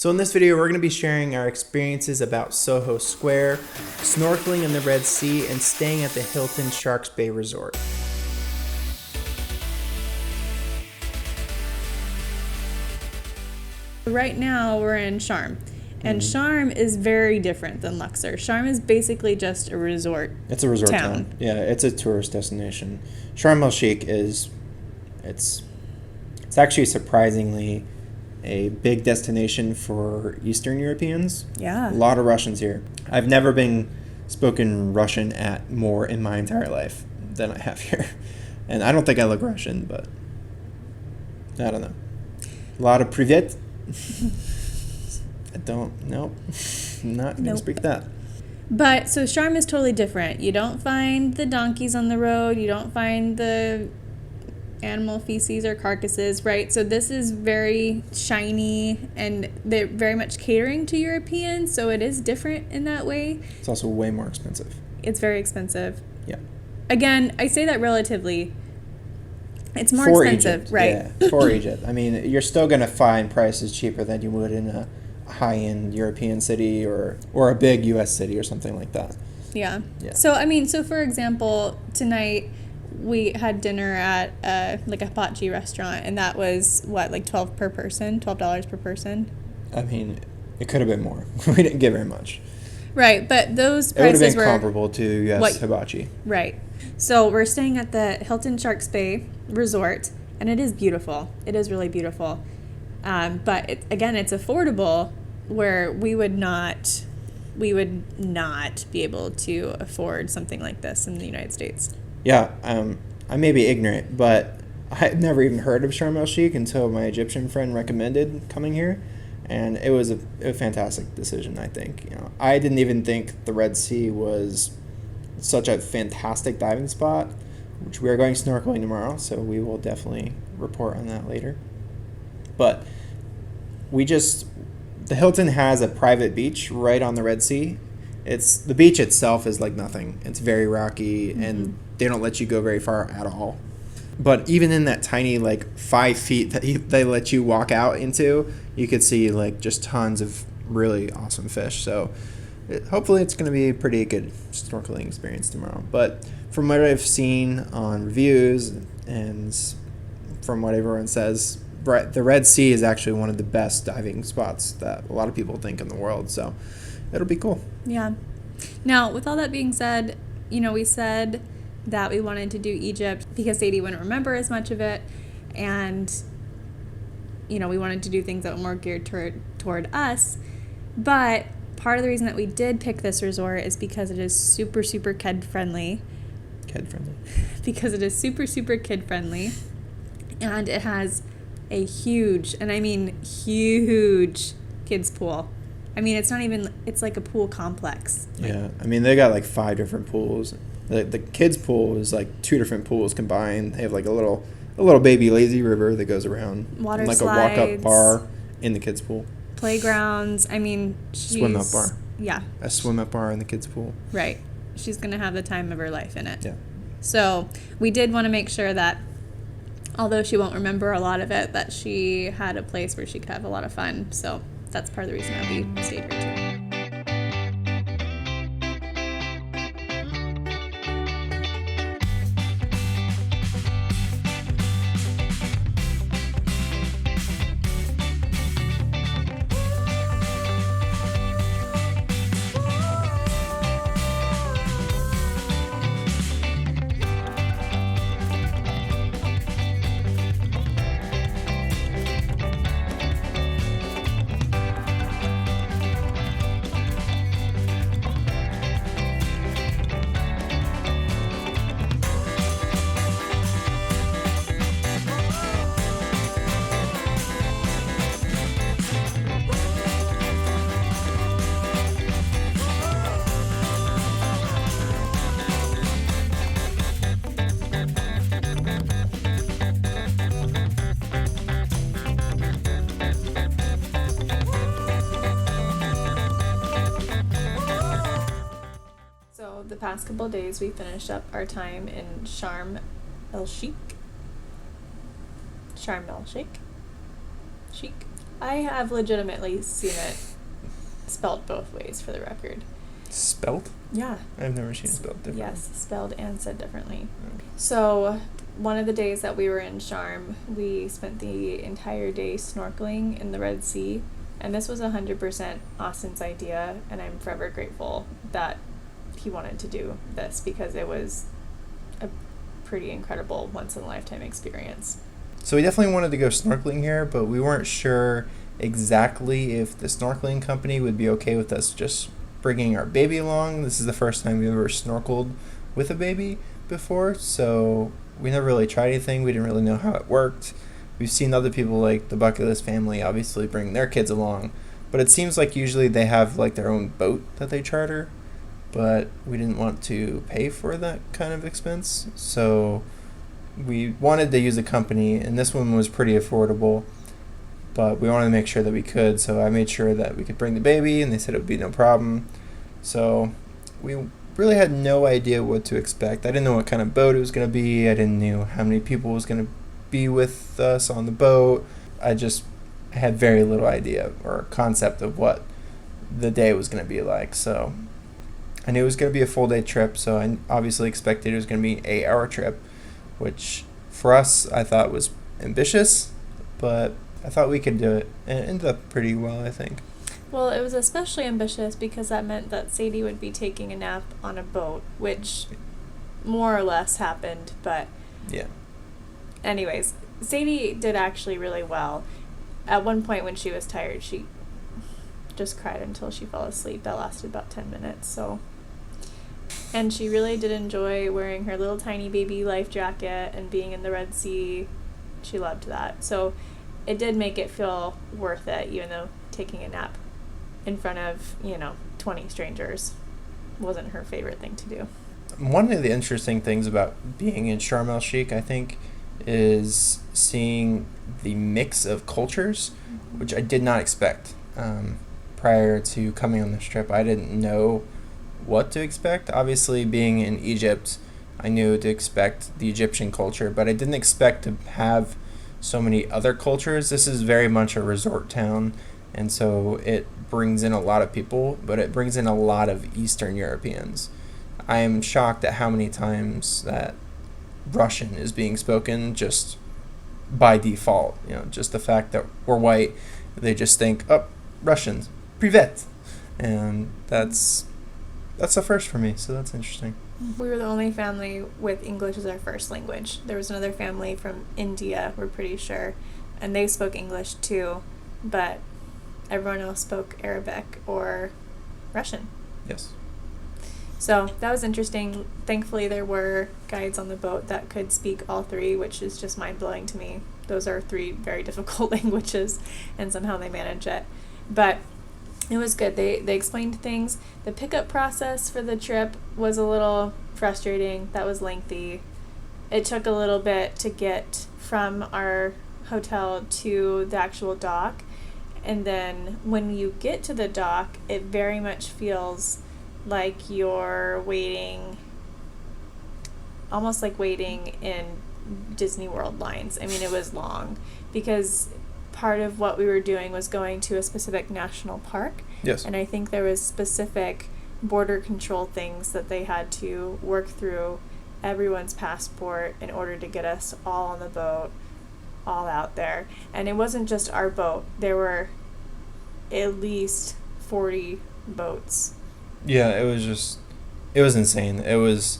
So in this video, we're going to be sharing our experiences about Soho Square, snorkeling in the Red Sea, and staying at the Hilton Sharks Bay Resort. Right now we're in Sharm, and Sharm is very different than Luxor. Sharm is basically just a resort. It's a resort town. Yeah, it's a tourist destination. Sharm El-Sheikh it's actually surprisingly a big destination for Eastern Europeans. Yeah. A lot of Russians here. I've never been spoken Russian at more in my entire life than I have here. And I don't think I look Russian, but I don't know. A lot of privet. Nope. I'm not going to speak that. But so Sharm is totally different. You don't find the donkeys on the road. You don't find the animal feces or carcasses, right? So this is very shiny, and they're very much catering to Europeans, so it is different in that way. It's also way more expensive. It's very expensive. Yeah. Again, I say that relatively. It's more For expensive, Egypt, right? Yeah, for Egypt. I mean, you're still going to find prices cheaper than you would in a high-end European city or a big U.S. city or something like that. Yeah. Yeah. So for example, tonight we had dinner at like a hibachi restaurant, and that was like $12 per person. I mean, it could have been more. We didn't get very much. Right, but those It would prices have been were comparable to U.S. hibachi. Right. So we're staying at the Hilton Sharks Bay Resort, and it is beautiful. It is really beautiful. But it's affordable, where we would not be able to afford something like this in the United States. Yeah, I may be ignorant, but I had never even heard of Sharm El-Sheikh until my Egyptian friend recommended coming here, and it was a fantastic decision, I think. You know, I didn't even think the Red Sea was such a fantastic diving spot, which we are going snorkeling tomorrow, so we will definitely report on that later. But the Hilton has a private beach right on the Red Sea. The beach itself is like nothing. It's very rocky, and they don't let you go very far at all. But even in that tiny 5 feet that they let you walk out into, you could see just tons of really awesome fish. So hopefully it's going to be a pretty good snorkeling experience tomorrow. But from what I've seen on reviews and from what everyone says, the Red Sea is actually one of the best diving spots that a lot of people think in the world. So it'll be cool. Yeah. Now, with all that being said, we said that we wanted to do Egypt because Sadie wouldn't remember as much of it, and we wanted to do things that were more geared toward us. But part of the reason that we did pick this resort is because it is super, super kid-friendly. Because it is super, super kid-friendly, and it has a huge, and I mean huge, kids pool. I mean, it's like a pool complex. Yeah, I mean, they got 5 different pools. The kids pool is 2 different pools combined. They have a little baby lazy river that goes around. Water and slides. A walk-up bar in the kids pool. Playgrounds. I mean, swim-up bar. Yeah. A swim-up bar in the kids pool. Right. She's going to have the time of her life in it. Yeah. So we did want to make sure that, although she won't remember a lot of it, that she had a place where she could have a lot of fun. So that's part of the reason that we stayed here too. The past couple of days, we finished up our time in Sharm El-Sheikh. Sheikh. I have legitimately seen it spelled both ways, for the record. Spelt? Yeah. I've never seen it spelled differently. Yes, spelled and said differently. Okay. So, one of the days that we were in Sharm, we spent the entire day snorkeling in the Red Sea. And this was 100% Austin's idea, and I'm forever grateful that he wanted to do this because it was a pretty incredible once-in-a-lifetime experience. So we definitely wanted to go snorkeling here, but we weren't sure exactly if the snorkeling company would be okay with us just bringing our baby along. This is the first time we've ever snorkeled with a baby before, so we never really tried anything. We didn't really know how it worked. We've seen other people like the Bucket List family obviously bring their kids along, but it seems like usually they have like their own boat that they charter, but we didn't want to pay for that kind of expense, so we wanted to use a company, and this one was pretty affordable, but we wanted to make sure that we could, so I made sure that we could bring the baby, and they said it would be no problem. So we really had no idea what to expect. I didn't know what kind of boat it was going to be. I didn't know how many people was going to be with us on the boat. I just had very little idea or concept of what the day was going to be like. So I knew it was going to be a full day trip, so I obviously expected it was going to be an 8-hour trip, which for us I thought was ambitious, but I thought we could do it, and it ended up pretty well, I think. Well, it was especially ambitious because that meant that Sadie would be taking a nap on a boat, which more or less happened, but Yeah. anyways, Sadie did actually really well. At one point when she was tired, she just cried until she fell asleep. That lasted about 10 minutes, so. And she really did enjoy wearing her little tiny baby life jacket and being in the Red Sea. She loved that. So it did make it feel worth it, even though taking a nap in front of, 20 strangers wasn't her favorite thing to do. One of the interesting things about being in Sharm El-Sheikh, I think, is seeing the mix of cultures, which I did not expect. Prior to coming on this trip, I didn't know what to expect. Obviously, being in Egypt, I knew to expect the Egyptian culture, but I didn't expect to have so many other cultures. This is very much a resort town, and so it brings in a lot of people, but it brings in a lot of Eastern Europeans. I am shocked at how many times that Russian is being spoken just by default. Just the fact that we're white, they just think, oh, Russians, privet. And that's a first for me, so that's interesting. We were the only family with English as our first language. There was another family from India, we're pretty sure, and they spoke English too, but everyone else spoke Arabic or Russian. Yes. So that was interesting. Thankfully, there were guides on the boat that could speak all three, which is just mind-blowing to me. Those are 3 very difficult languages, and somehow they manage it. But it was good. They explained things. The pickup process for the trip was a little frustrating. That was lengthy. It took a little bit to get from our hotel to the actual dock. And then when you get to the dock, it very much feels like you're waiting, almost like waiting in Disney World lines. I mean, it was long because part of what we were doing was going to a specific national park. Yes. And I think there was specific border control things that they had to work through everyone's passport in order to get us all on the boat, all out there. And it wasn't just our boat. There were at least 40 boats. Yeah, it was insane. It was,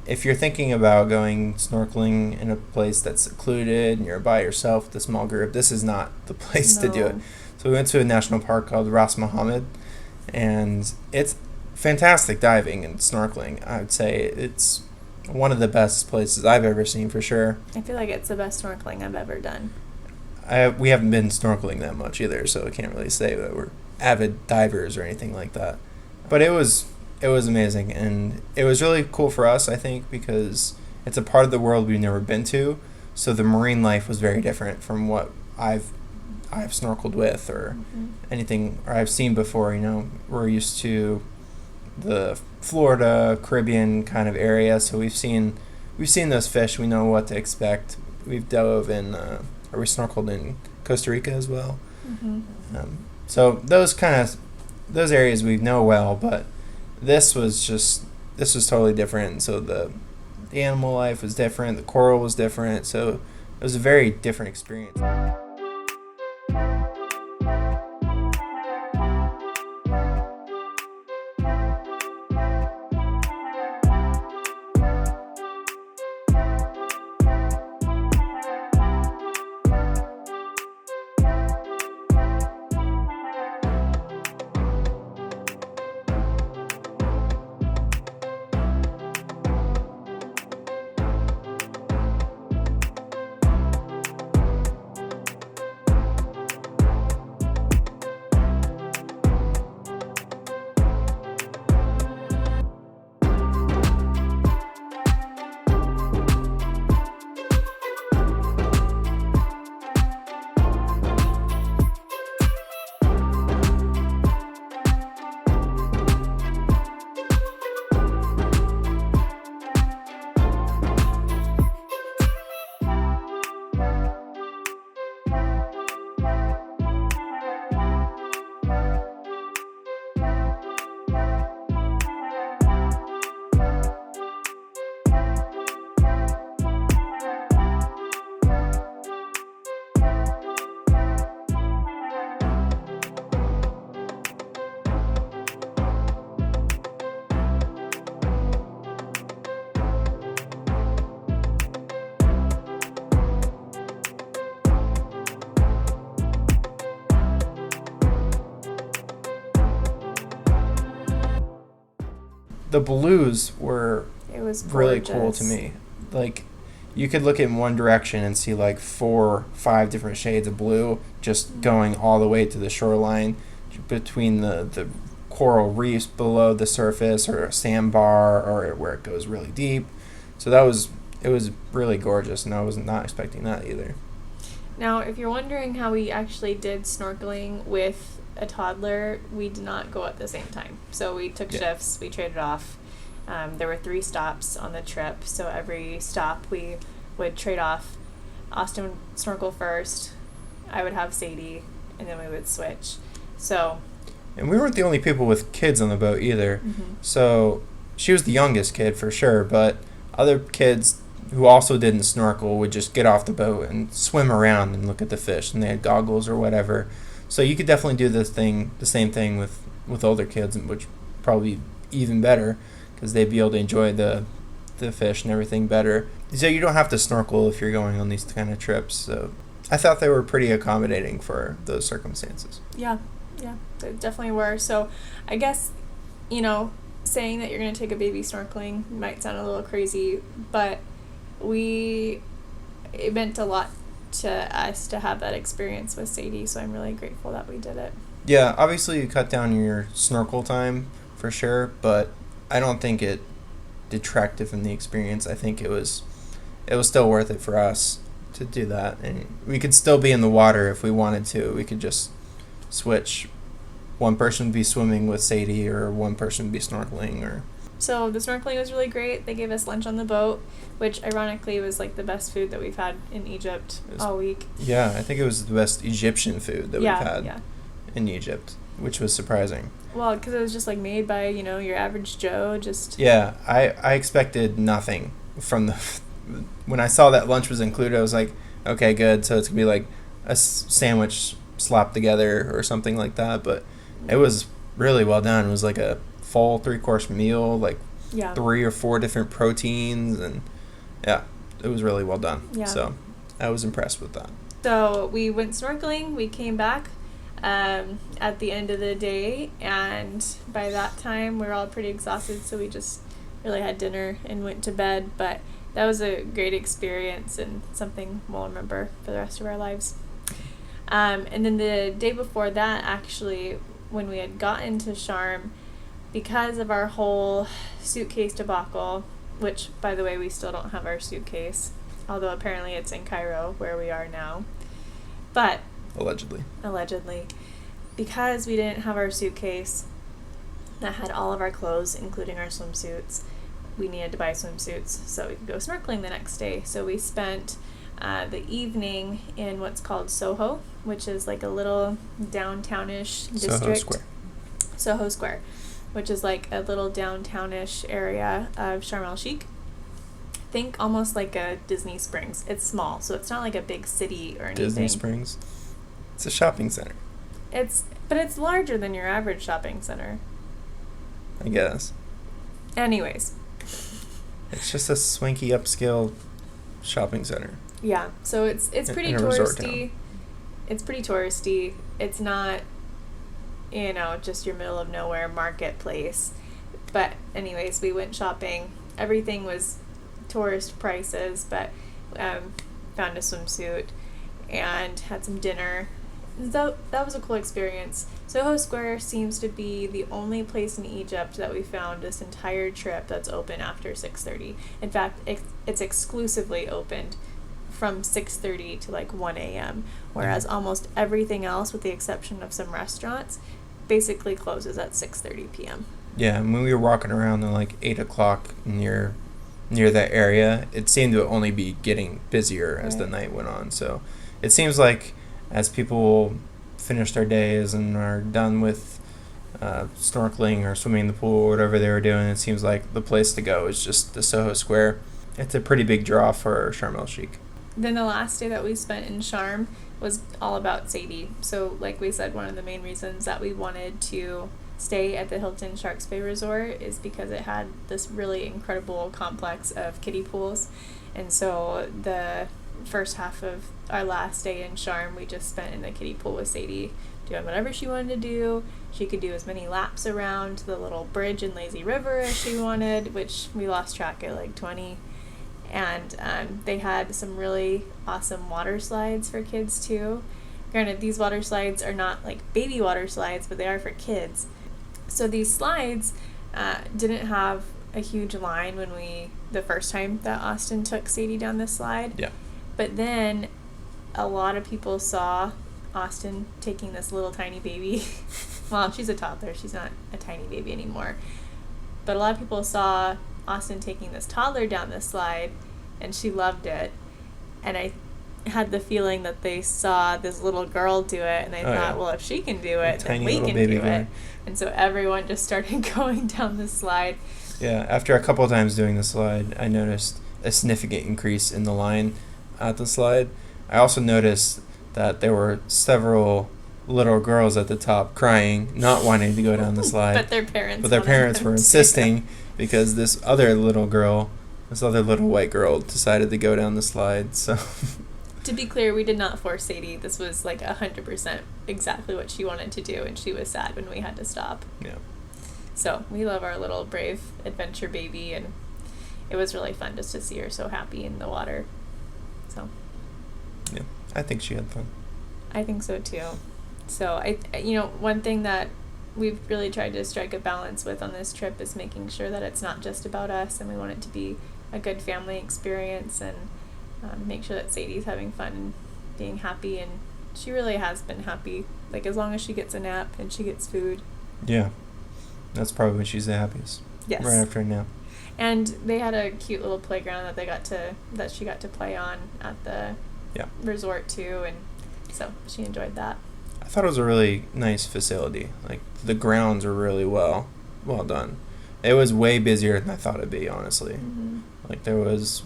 if you're thinking about going snorkeling in a place that's secluded and you're by yourself with a small group, this is not the place to do it. So we went to a national park called Ras Mohammed, and it's fantastic diving and snorkeling. I would say it's one of the best places I've ever seen for sure. I feel like it's the best snorkeling I've ever done. We haven't been snorkeling that much either, so I can't really say that we're avid divers or anything like that. But it was amazing, and it was really cool for us, I think, because it's a part of the world we've never been to, so the marine life was very different from what I've snorkeled with or anything, or I've seen before. We're used to the Florida, Caribbean kind of area, so we've seen those fish. We know what to expect. We've dove in, or we snorkeled in Costa Rica as well. Mm-hmm. So those areas we know well, but this was totally different. So the animal life was different, the coral was different, so it was a very different experience. The blues were really cool to me. Like, you could look in one direction and see like 4, 5 different shades of blue just going all the way to the shoreline between the coral reefs below the surface or a sandbar or where it goes really deep. So it was really gorgeous, and I was not expecting that either. Now, if you're wondering how we actually did snorkeling with a toddler, we did not go at the same time. So we took shifts, we traded off. There were 3 stops on the trip, so every stop we would trade off. Austin would snorkel first, I would have Sadie, and then we would switch. And we weren't the only people with kids on the boat either. Mm-hmm. So she was the youngest kid for sure, but other kids who also didn't snorkel would just get off the boat and swim around and look at the fish, and they had goggles or whatever. So you could definitely do the same thing with older kids, which probably even better because they'd be able to enjoy the fish and everything better. So you don't have to snorkel if you're going on these kind of trips. So I thought they were pretty accommodating for those circumstances. Yeah, they definitely were. So I guess, saying that you're going to take a baby snorkeling might sound a little crazy, but it meant a lot to us to have that experience with Sadie, so I'm really grateful that we did it. Yeah, obviously you cut down your snorkel time for sure, but I don't think it detracted from the experience. I think it was still worth it for us to do that, and we could still be in the water if we wanted to. We could just switch. One person would be swimming with Sadie, or one person would be snorkeling. So the snorkeling was really great. They gave us lunch on the boat, which ironically was like the best food that we've had in Egypt all week. Yeah, I think it was the best Egyptian food that we've had in Egypt, which was surprising. Well, because it was just like made by, your average Joe, Yeah, I expected nothing from when I saw that lunch was included, I was like, okay, good, so it's going to be like a sandwich slapped together or something like that, but it was really well done. It was like a full 3-course meal, like 3 or 4 different proteins, and it was really well done. Yeah. So I was impressed with that. So we went snorkeling, we came back at the end of the day, and by that time we were all pretty exhausted, so we just really had dinner and went to bed, but that was a great experience and something we'll remember for the rest of our lives. And then the day before that, actually, when we had gotten to Sharm, because of our whole suitcase debacle, which, by the way, we still don't have our suitcase, although apparently it's in Cairo, where we are now. But Allegedly. Because we didn't have our suitcase that had all of our clothes, including our swimsuits, we needed to buy swimsuits so we could go snorkeling the next day. So we spent the evening in what's called Soho, which is like a little downtownish district. Soho Square, which is like a little downtownish area of Sharm El-Sheikh. Think almost like a Disney Springs. It's small, so it's not like a big city or anything. Disney Springs? It's a shopping center. But it's larger than your average shopping center. I guess. Anyways. It's just a swanky upscale shopping center. Yeah, so it's pretty touristy. It's pretty touristy. It's not, just your middle of nowhere marketplace. But anyways, we went shopping. Everything was tourist prices, but found a swimsuit and had some dinner. That was a cool experience. Soho Square seems to be the only place in Egypt that we found this entire trip that's open after 6:30. In fact, it's exclusively opened from 6:30 to like 1 a.m., whereas almost everything else, with the exception of some restaurants, basically closes at 6:30 p.m. Yeah, and when we were walking around at like 8 o'clock near that area, it seemed to only be getting busier as the night went on. So it seems like as people finish their days and are done with snorkeling or swimming in the pool or whatever they were doing, it seems like the place to go is just the Soho Square. It's a pretty big draw for Sharm El-Sheikh. Then the last day that we spent in Sharm was all about Sadie. So like we said, one of the main reasons that we wanted to stay at the Hilton Sharks Bay Resort is because it had this really incredible complex of kiddie pools. And so the first half of our last day in Sharm, we just spent in the kiddie pool with Sadie, doing whatever she wanted to do. She could do as many laps around the little bridge in Lazy River as she wanted, which we lost track at like 20. And they had some really awesome water slides for kids too. Granted, these water slides are not like baby water slides, but they are for kids. So these slides didn't have a huge line the first time that Austin took Sadie down this slide. Yeah. But then a lot of people saw Austin taking this little tiny baby. Well, she's a toddler. She's not a tiny baby anymore. But a lot of people saw Austin taking this toddler down this slide, and she loved it. And I had the feeling that they saw this little girl do it, and they thought, well, if she can do it, then we can do it. And so everyone just started going down the slide. Yeah, after a couple of times doing the slide, I noticed a significant increase in the line at the slide. I also noticed that there were several little girls at the top crying, not wanting to go down the slide. But their parents were insisting because this other little white girl decided to go down the slide. So to be clear, we did not force Sadie. This was like 100% exactly what she wanted to do, and she was sad when we had to stop. Yeah. So we love our little brave adventure baby, and it was really fun just to see her so happy in the water. So yeah, I think she had fun. I think so too. So one thing that we've really tried to strike a balance with on this trip is making sure that it's not just about us, and we want it to be a good family experience, and make sure that Sadie's having fun and being happy, and she really has been happy, like as long as she gets a nap and she gets food. Yeah, that's probably when she's the happiest. Yes. Right after a nap. And they had a cute little playground that she got to play on at the resort too, and so she enjoyed that. I thought it was a really nice facility. Like the grounds were really well done. It was way busier than I thought it'd be, honestly. Mm-hmm. Like there was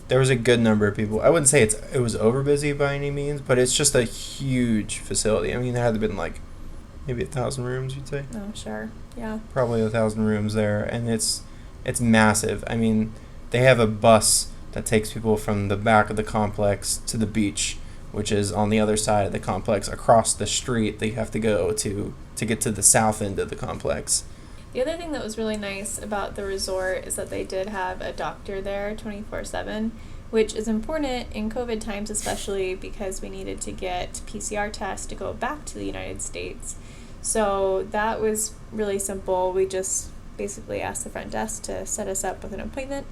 a good number of people. I wouldn't say it was over busy by any means, but it's just a huge facility. I mean, there had to have been like maybe 1,000 rooms, you'd say. Oh, sure. Yeah. Probably 1,000 rooms there, and it's massive. I mean, they have a bus that takes people from the back of the complex to the beach, which is on the other side of the complex. Across the street, they have to go to get to the south end of the complex. The other thing that was really nice about the resort is that they did have a doctor there 24/7, which is important in COVID times, especially because we needed to get PCR tests to go back to the United States. So that was really simple. We just basically asked the front desk to set us up with an appointment.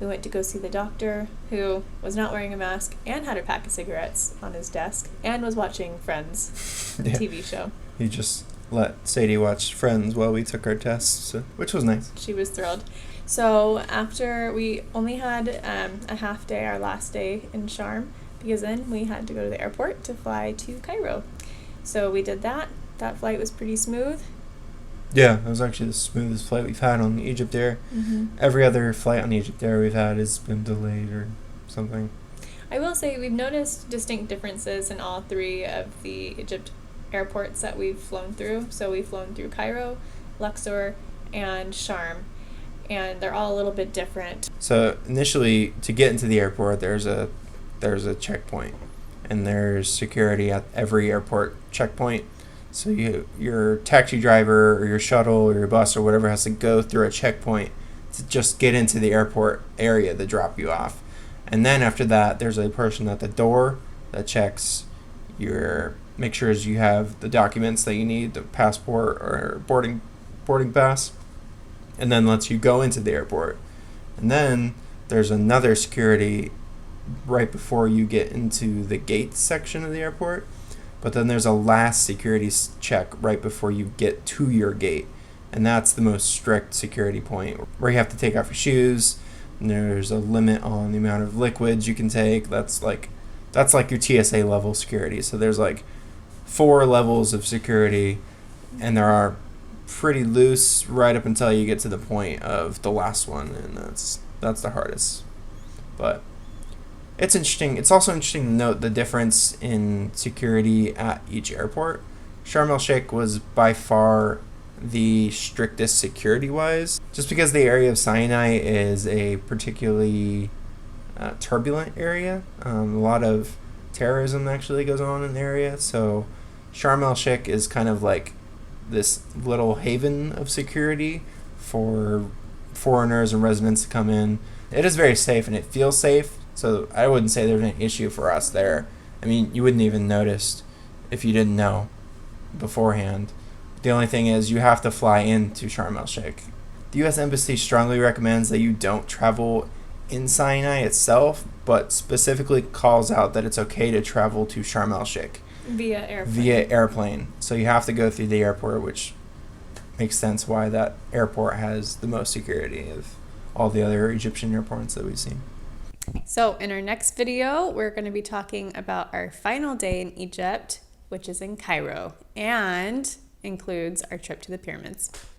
We went to go see the doctor, who was not wearing a mask and had a pack of cigarettes on his desk and was watching Friends, the TV show. He just let Sadie watch Friends while we took our tests, which was nice. She was thrilled. So after we only had a half day, our last day in Sharm, because then we had to go to the airport to fly to Cairo. So we did that. That flight was pretty smooth. Yeah, it was actually the smoothest flight we've had on Egypt Air. Mm-hmm. Every other flight on Egypt Air we've had has been delayed or something. I will say we've noticed distinct differences in all three of the Egypt airports that we've flown through. So we've flown through Cairo, Luxor, and Sharm, and they're all a little bit different. So initially, to get into the airport, there's a checkpoint, and there's security at every airport checkpoint. So your taxi driver or your shuttle or your bus or whatever has to go through a checkpoint to just get into the airport area to drop you off. And then after that, there's a person at the door that checks make sure you have the documents that you need, the passport or boarding pass, and then lets you go into the airport. And then there's another security right before you get into the gate section of the airport. But then there's a last security check right before you get to your gate. And that's the most strict security point where you have to take off your shoes. And there's a limit on the amount of liquids you can take. That's like your TSA level security. So there's like 4 levels of security, and there are pretty loose right up until you get to the point of the last one, and that's the hardest. But it's interesting. It's also interesting to note the difference in security at each airport. Sharm El-Sheikh was by far the strictest security-wise, just because the area of Sinai is a particularly turbulent area. A lot of terrorism actually goes on in the area, so Sharm El-Sheikh is kind of like this little haven of security for foreigners and residents to come in. It is very safe, and it feels safe, so I wouldn't say there's an issue for us there. I mean, you wouldn't even notice if you didn't know beforehand. The only thing is you have to fly into Sharm El-Sheikh. The U.S. Embassy strongly recommends that you don't travel in Sinai itself, but specifically calls out that it's okay to travel to Sharm El-Sheikh Via airplane. So you have to go through the airport, which makes sense why that airport has the most security of all the other Egyptian airports that we've seen. So in our next video, we're going to be talking about our final day in Egypt, which is in Cairo, and includes our trip to the pyramids.